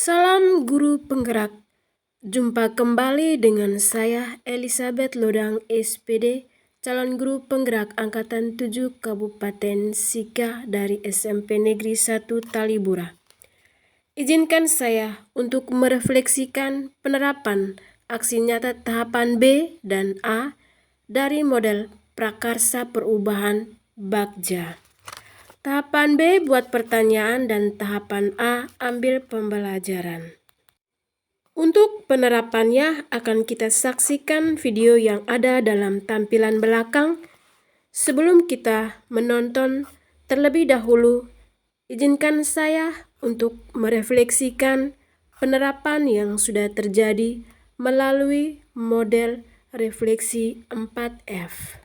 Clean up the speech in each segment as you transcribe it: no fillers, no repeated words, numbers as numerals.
Salam guru penggerak. Jumpa kembali dengan saya Elizabeth Lodang SPD, calon guru penggerak angkatan 7 Kabupaten Sika dari SMP Negeri 1 Talibura. Izinkan saya untuk merefleksikan penerapan aksi nyata tahapan B dan A dari model prakarsa perubahan Bagja. Tahapan B buat pertanyaan dan tahapan A ambil pembelajaran. Untuk penerapannya akan kita saksikan video yang ada dalam tampilan belakang. Sebelum kita menonton terlebih dahulu, izinkan saya untuk merefleksikan penerapan yang sudah terjadi melalui model refleksi 4F.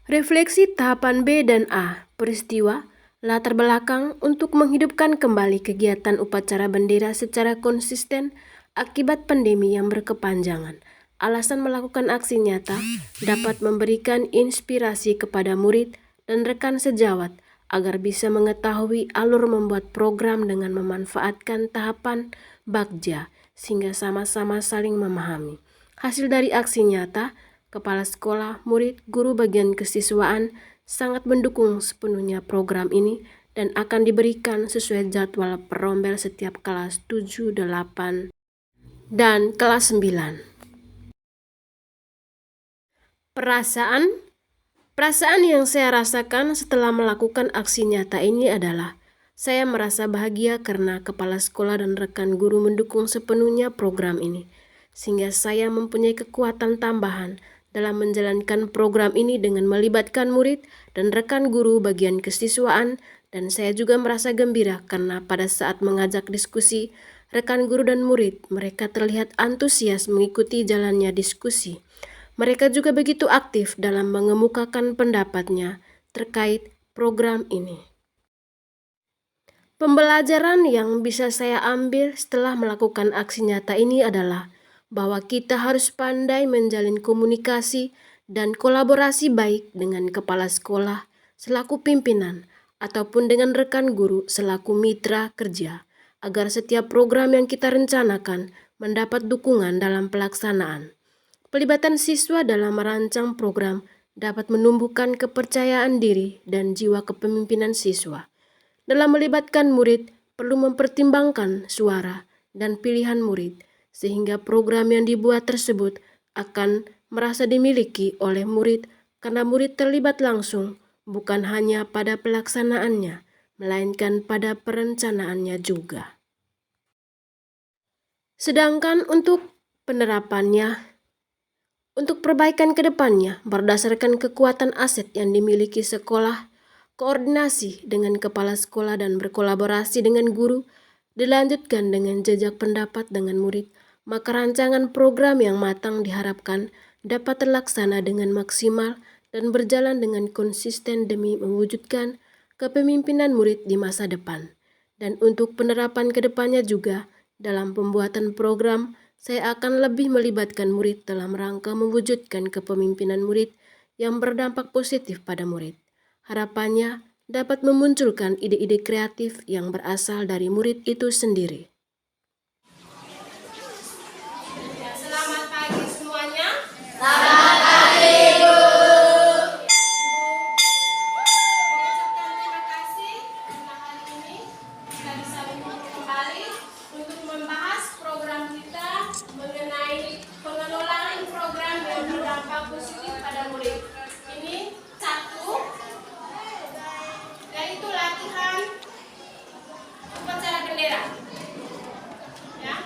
Refleksi tahapan B dan A, peristiwa, latar belakang untuk menghidupkan kembali kegiatan upacara bendera secara konsisten akibat pandemi yang berkepanjangan. Alasan melakukan aksi nyata dapat memberikan inspirasi kepada murid dan rekan sejawat agar bisa mengetahui alur membuat program dengan memanfaatkan tahapan Bagja sehingga sama-sama saling memahami. Hasil dari aksi nyata, kepala sekolah, murid, guru bagian kesiswaan sangat mendukung sepenuhnya program ini dan akan diberikan sesuai jadwal perombel setiap kelas 7, 8, dan kelas 9. Perasaan yang saya rasakan setelah melakukan aksi nyata ini adalah saya merasa bahagia karena kepala sekolah dan rekan guru mendukung sepenuhnya program ini, sehingga saya mempunyai kekuatan tambahan dalam menjalankan program ini dengan melibatkan murid dan rekan guru bagian kesiswaan, dan saya juga merasa gembira karena pada saat mengajak diskusi rekan guru dan murid, mereka terlihat antusias mengikuti jalannya diskusi. Mereka juga begitu aktif dalam mengemukakan pendapatnya terkait program ini. Pembelajaran yang bisa saya ambil setelah melakukan aksi nyata ini adalah bahwa kita harus pandai menjalin komunikasi dan kolaborasi baik dengan kepala sekolah selaku pimpinan ataupun dengan rekan guru selaku mitra kerja agar setiap program yang kita rencanakan mendapat dukungan dalam pelaksanaan. Pelibatan siswa dalam merancang program dapat menumbuhkan kepercayaan diri dan jiwa kepemimpinan siswa. Dalam melibatkan murid, perlu mempertimbangkan suara dan pilihan murid, sehingga program yang dibuat tersebut akan merasa dimiliki oleh murid karena murid terlibat langsung, bukan hanya pada pelaksanaannya, melainkan pada perencanaannya juga. Sedangkan untuk penerapannya, untuk perbaikan ke depannya berdasarkan kekuatan aset yang dimiliki sekolah, koordinasi dengan kepala sekolah dan berkolaborasi dengan guru, dilanjutkan dengan jejak pendapat dengan murid, maka rancangan program yang matang diharapkan dapat terlaksana dengan maksimal dan berjalan dengan konsisten demi mewujudkan kepemimpinan murid di masa depan. Dan untuk penerapan ke depannya juga, dalam pembuatan program, saya akan lebih melibatkan murid dalam rangka mewujudkan kepemimpinan murid yang berdampak positif pada murid. Harapannya dapat memunculkan ide-ide kreatif yang berasal dari murid itu sendiri. Selamat pagi semuanya. Selamat pagi, Bu. Mengucapkan terima kasih karena hari ini kita bisa berkumpul kembali untuk membahas program kita mengenai pengelolaan program yang berdampak positif pada murid. Ini satu, yaitu latihan upacara bendera. Ya,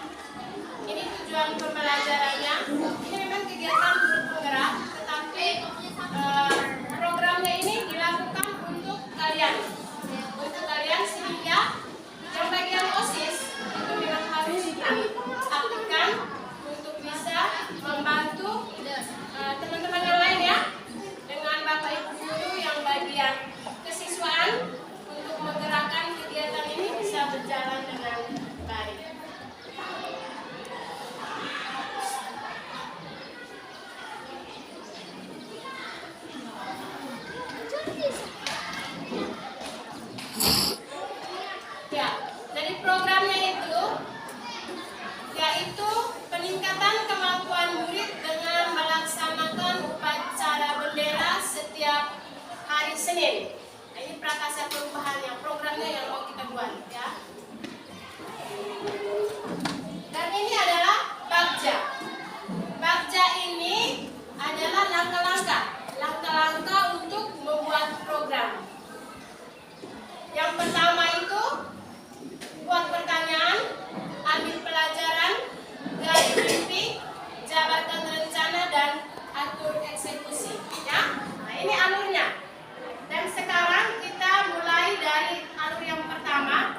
ini tujuan pembelajarannya. Ini memang kegiatan guru penggerak, tetapi programnya ini dilakukan untuk kalian, sehingga yang bagian OSIS itu memang harus diaktifkan untuk bisa membantu teman-teman yang lain ya, dengan Bapak Ibu guru yang bagian kesiswaan untuk menggerakkan kegiatan ini bisa berjalan dengan baik. kasih perubahannya, programnya yang mau kita buat ya. Dan ini adalah Bagja. Bagja ini adalah langkah-langkah untuk membuat program. Yang pertama itu buat pertanyaan, ambil pelajaran, gali mimpi, jabarkan rencana, dan atur eksekusi. Ya, nah ini alurnya. Dan sekarang kita mulai dari alur yang pertama,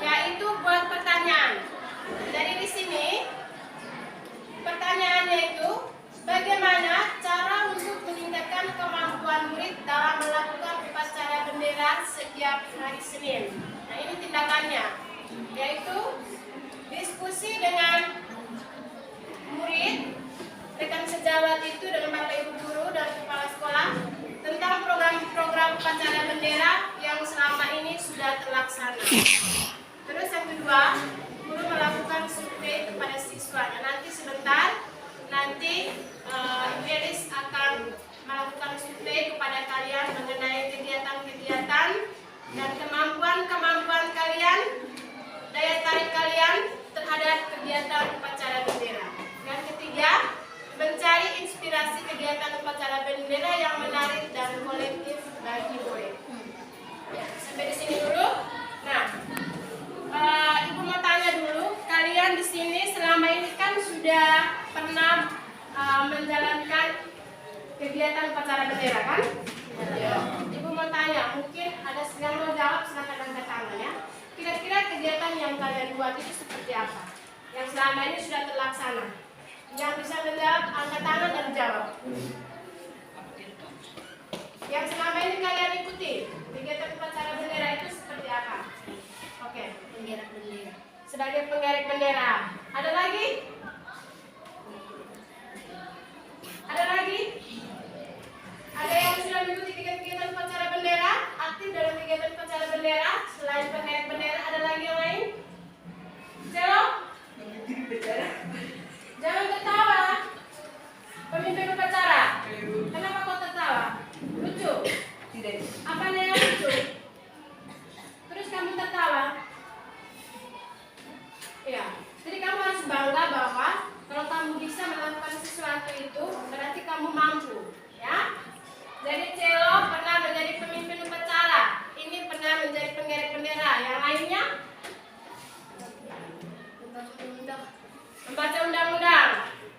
yaitu buat pertanyaan. Jadi di sini pertanyaannya itu bagaimana cara untuk meningkatkan kemampuan murid dalam melakukan upacara bendera setiap hari Senin. Nah ini tindakannya, yaitu diskusi dengan murid, rekan sejawat itu dengan Bapak Ibu guru dan kepala sekolah tentang program-program upacara bendera yang selama ini sudah terlaksana. Terus yang kedua, guru melakukan survei kepada siswa. Nanti sebentar, Ibu Elis akan melakukan survei kepada kalian mengenai kegiatan-kegiatan dan kemampuan kalian, daya tarik kalian terhadap kegiatan upacara bendera. Yang ketiga, mencari inspirasi kegiatan upacara bendera yang menarik dan kolektif bagi murid. Ya, sampai di sini dulu. Nah, Ibu mau tanya dulu, kalian di sini selama ini kan sudah pernah menjalankan kegiatan upacara bendera kan? Ya. Ibu mau tanya, mungkin ada yang mau jawab, silakan angkat tangan ya. Kira-kira kegiatan yang kalian buat itu seperti apa? Yang selama ini sudah terlaksana. Yang bisa menjawab, angkat tangan dan jawab. Yang selama ini kalian ikuti, kegiatan upacara bendera itu seperti apa? Oke, Penggerak bendera. sebagai penggerak bendera. Ada lagi? Ada lagi? Ada yang sudah mengikuti kegiatan upacara bendera, aktif dalam kegiatan upacara bendera, selain penggerak bendera, ada lagi yang lain? Zero? Jangan tertawa. Pemimpin upacara. Kenapa kau tertawa? Lucu? Tidak. Apanya yang lucu? Terus kamu tertawa? Iya. Jadi kamu harus bangga bahwa kalau kamu bisa melakukan sesuatu itu berarti kamu mampu, ya. Jadi Celo pernah menjadi pemimpin upacara. Ini pernah menjadi penggerak bendera. Yang lainnya? Membaca undang-undang.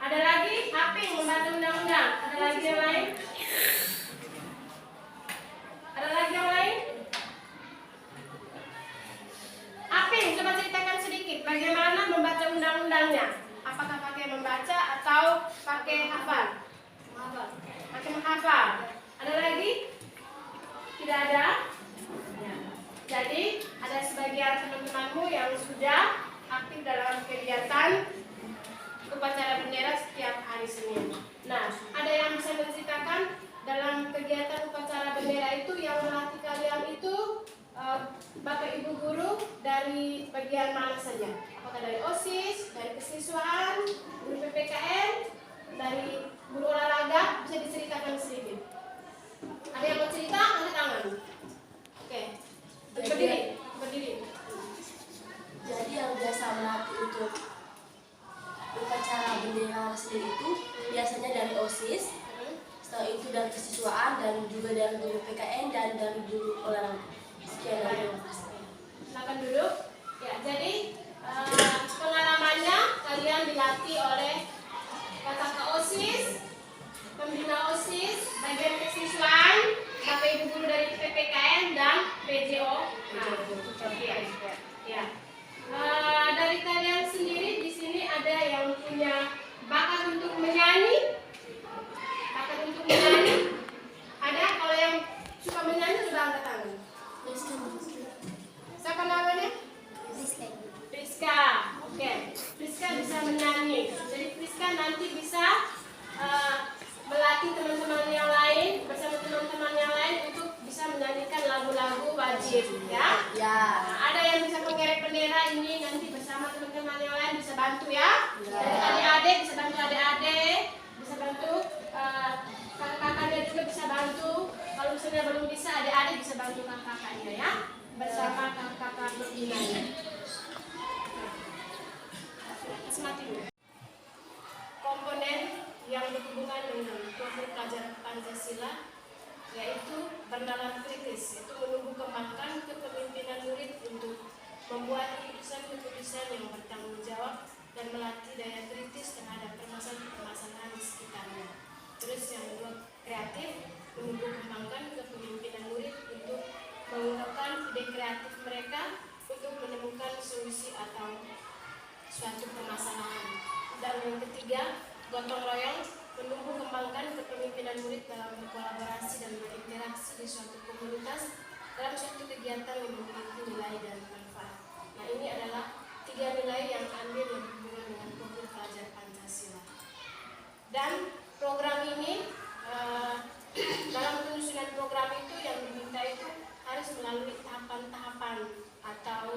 Ada lagi? Aping membaca undang-undang. Ada lagi yang lain? Ada lagi yang lain? Aping, coba ceritakan sedikit bagaimana membaca undang-undangnya. Apakah pakai membaca atau pakai hafal? Pakai menghafal. Ada lagi? Tidak ada? Ya. Jadi ada sebagian teman-temanmu yang sudah aktif dalam kegiatan upacara bendera setiap hari Senin. Nah, ada yang bisa menceritakan dalam kegiatan upacara bendera itu yang melatih kalian itu Bapak Ibu guru dari bagian mana saja? Apakah dari OSIS, dari kesiswaan, guru PPKN, dari guru olahraga? Bisa diceritakan sedikit. Ada yang mau cerita? Angkat tangan. Oke. Berdiri. Jadi yang biasa melatih untuk upacara bendera sendiri itu biasanya dari OSIS, setelah itu dari kesiswaan dan juga dari guru PKN dan dari guru olahraga. Sekian dan terima kasih. Silakan duduk. Ya, jadi pengalamannya kalian dilatih oleh kakak OSIS, pembina OSIS, bagian kesiswaan, Bapak Ibu guru dari PPKN dan PJO. Ya. Dari kalian sendiri di sini ada yang punya bakat untuk menyanyi? Ada? Kalau yang suka menyanyi sudah angkat tangan. Siapa namanya? Priska. Oke. Priska bisa menyanyi. Jadi Priska nanti bisa melatih teman-teman yang lain bersama teman-teman yang lain untuk bisa menyanyikan lagu-lagu wajib, ya. Ya. Nah, ada yang bisa menggerek bendera ini nanti bersama teman-teman yang lain bisa bantu ya. Jadi adik-adik bisa bantu adik-adik, bisa bantu kakak-kakaknya juga bisa bantu. Kalau misalnya sudah belum bisa, adik-adik bisa bantu kakak-kakaknya ya, bersama kakak-kakak pembinanya. Komponen yang berhubungan dengan profil pelajaran Pancasila yaitu bernalar kritis, yaitu menumbuh kembangkan kepemimpinan murid untuk membuat keputusan-keputusan yang bertanggung jawab dan melatih daya kritis terhadap permasalahan di sekitarnya. Terus yang kedua, kreatif, menumbuh kembangkan kepemimpinan murid untuk mengungkapkan ide kreatif mereka untuk menemukan solusi atau suatu permasalahan. Dan yang ketiga, gotong royong, menumbuh kembangkan kepemimpinan murid dalam berkolaborasi dan berinteraksi di suatu komunitas dalam suatu kegiatan yang memiliki nilai dan manfaat. Nah, ini adalah 3 nilai yang ambil berhubungan dengan profil pelajar Pancasila. Dan program ini dalam penyusunan program itu yang diminta itu harus melalui tahapan-tahapan atau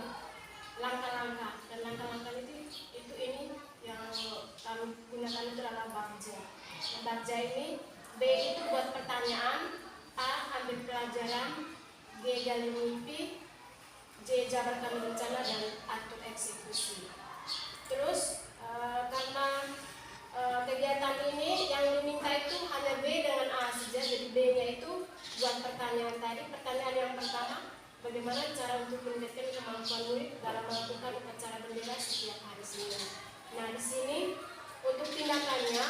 langkah-langkah, dan langkah-langkah itu ini yang kami gunakan itu adalah bagja. Bagja ini, B itu buat pertanyaan, A ambil pelajaran, G gali mimpi, J jabarkan rencana, dan atur eksekusi. Terus karena kegiatan ini yang diminta itu hanya B dengan A saja, jadi B-nya itu buat pertanyaan tadi. Pertanyaan yang pertama, bagaimana cara untuk meningkatkan kemampuan murid dalam melakukan upacara bendera setiap hari Senin. Nah, di sini untuk tindakannya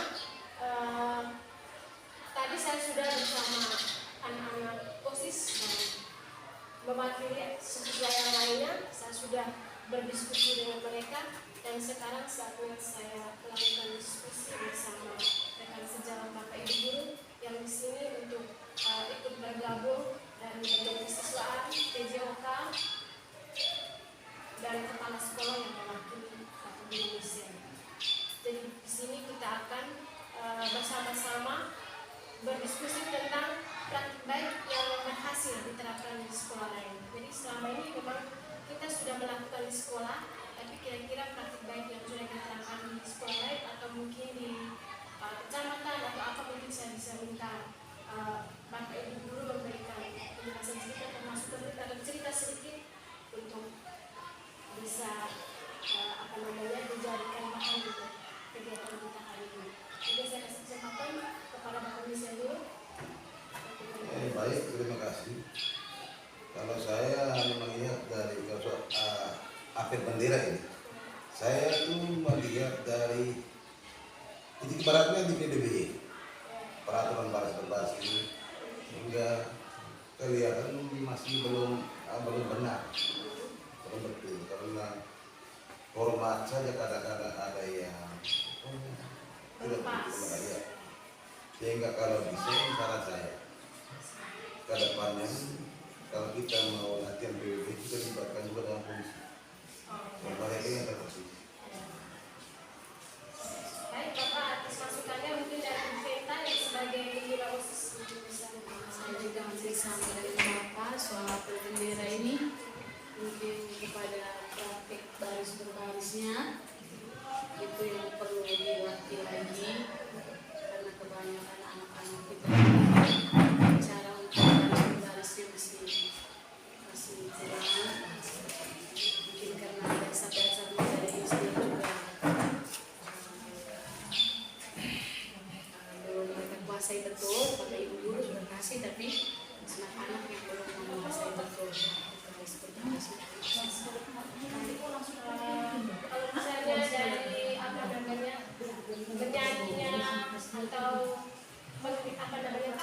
tadi saya sudah bersama anak-anak OSIS dan mewakili siswa yang lainnya. Saya sudah berdiskusi dengan mereka, dan sekarang saatnya saya melakukan diskusi bersama rekan sejawat Bapak Ibu guru yang di sini untuk ikut bergabung dan menjadi siswaan PJOK dan kepala sekolah yang mewakili Republik Indonesia. Jadi di sini kita akan bersama-sama berdiskusi tentang praktik baik yang berhasil diterapkan di sekolah lain. Jadi selama ini memang kita sudah melakukan di sekolah, tapi kira-kira praktik baik yang sudah diterapkan di sekolah lain atau mungkin di kecamatan atau apa, mungkin saya bisa minta Bapak Ibu guru memberikan penjelasan sedikit, termasuk cerita sedikit untuk bisa dijadikan bahan untuk kegiatan kita hari ini. Jadi saya kasih kesempatan kepada Bapak Bisa dulu. Baik, terima kasih. Kalau saya hanya melihat dari akhir bendera ini, saya itu melihat dari titik baratnya di PDBY, peraturan baris ini, hingga kelihatan masih belum benar, belum betul, karena format saja kadang-kadang ada yang tidak betul ya. Sehingga kalau bisa, saran saya ke depannya, kalau kita mau latihan PBB, kita libatkan juga dengan polisi. Mereka yang terposisi. Baik, Bapak, atas masukannya mungkin dari Veta yang sebagai pembina OSIS bisa. Saya juga masih sama dari Bapak soal bendera ini, mungkin kepada praktik baris berbarisnya itu yang perlu dilatih lagi, karena kebanyakan anak-anak kita cara untuk baris berbarisnya masih kurang, mungkin karena dasar-dasar dari SD juga belum mereka kuasai betul. Pada ibu guru sudah kasih, tapi anak-anak yang belum menguasai betul baris berbarisnya. Kalau misalnya dari penyanyinya atau pengeranya,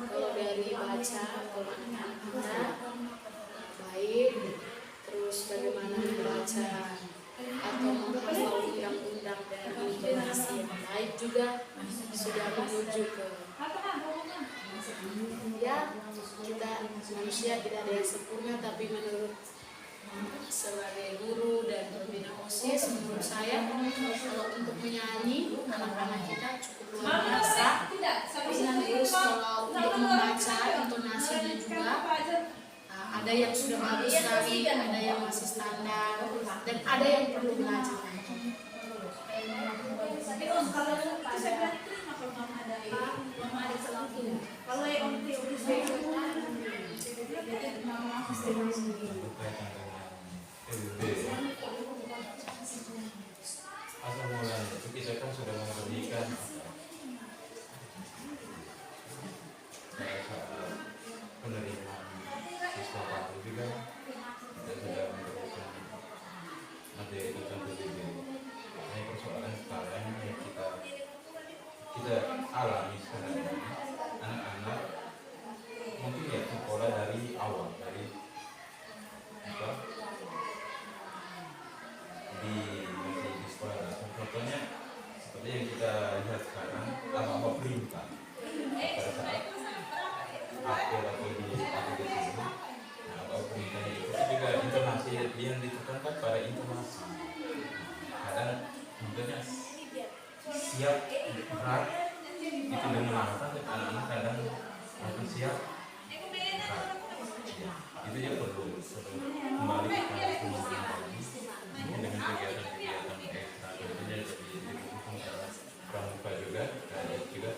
kalau dari baca, kalau anak-anak kita baik, terus bagaimana membaca atau menghafal undang-undang dan intonasi yang baik juga sudah menuju ke ya, kita manusia tidak ada yang sempurna, tapi menurut sebagai guru dan pembina OSIS, menurut saya kalau untuk menyanyi anak-anak kita cukup luar biasa. Terus kalau untuk membaca intonasinya juga ada yang sudah bagus sekali, ada yang masih standar, dan ada yang perlu belajar. Tapi kalau pada Kalau yang berkaitan dengan PBB, asal mulanya itu kita kan sudah memberikan saat penerimaan siswa baru juga kita sudah memberikan materi tentang PBB. Ini persoalan sekarang yang kita alami sekarang ini, anak-anak mungkin ya sekolah dari awal, dari apa masih di sekolah. Contohnya seperti yang kita lihat sekarang, apa perintah pada saat akhir atau di sini, apa perintahnya itu juga informasi yang ditekankan pada informasi. Kadang contohnya siap berat itu dengan apa anak-anak kadang akan siap berat. Itu ya perlu kembali kepada kemampuan tadi mungkin dengan kegiatan-kegiatan ekstra tentunya jadi didukung secara pramuka juga dan juga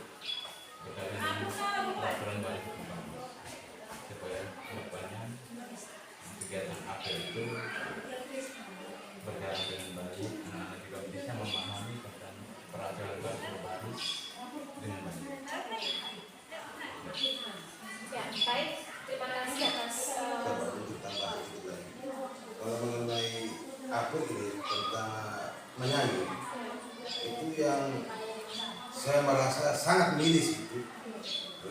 berkaitan dengan laporan balik ke kampus supaya kedepannya kegiatan apel itu berjalan dengan baik, anak-anak juga bisa memahami tentang peraturan baru dengan baik. Ya, baik. Terima kasih atas Saya baru ditambah sedikit lagi. Kalau mengenai aku ini tentang menyanyi, itu yang saya merasa sangat miris itu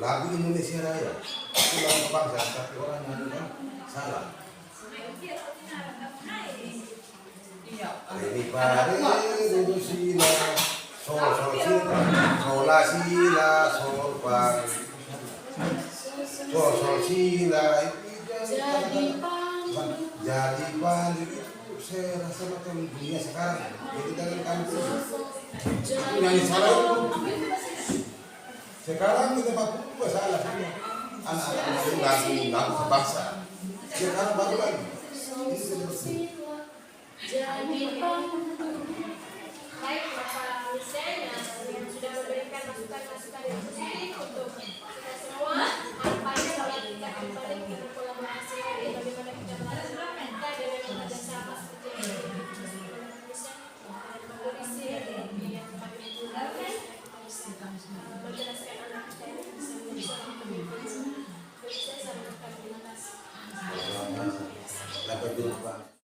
lagu Indonesia Raya. Itu lagu kebangsaan, tapi orang nyanyikan salah. Ini pare do sila sol sol sila sol la sila sol fa sol sol sila jadi pandu itu saya rasa macam dunia sekarang. Jadi dengan kami itu nyanyi salah itu sekarang di tempat juga salah semua. Anak-anak itu lagu sebangsa sekarang baru lagi ini seperti jadi baik Bapak Hussein yang sudah memberikan masukan-masukan yang positif untuk kita semua. Harapannya kalau kita kembali kita kolaborasi lagi bagaimana kita melakukan dengan kerjasama seperti yang Indonesia dan polisi yang kami gunakan menjelaskan anak kita ini bisa menjadi pemimpin. Saya sangat terima kasih. Sampai jumpa.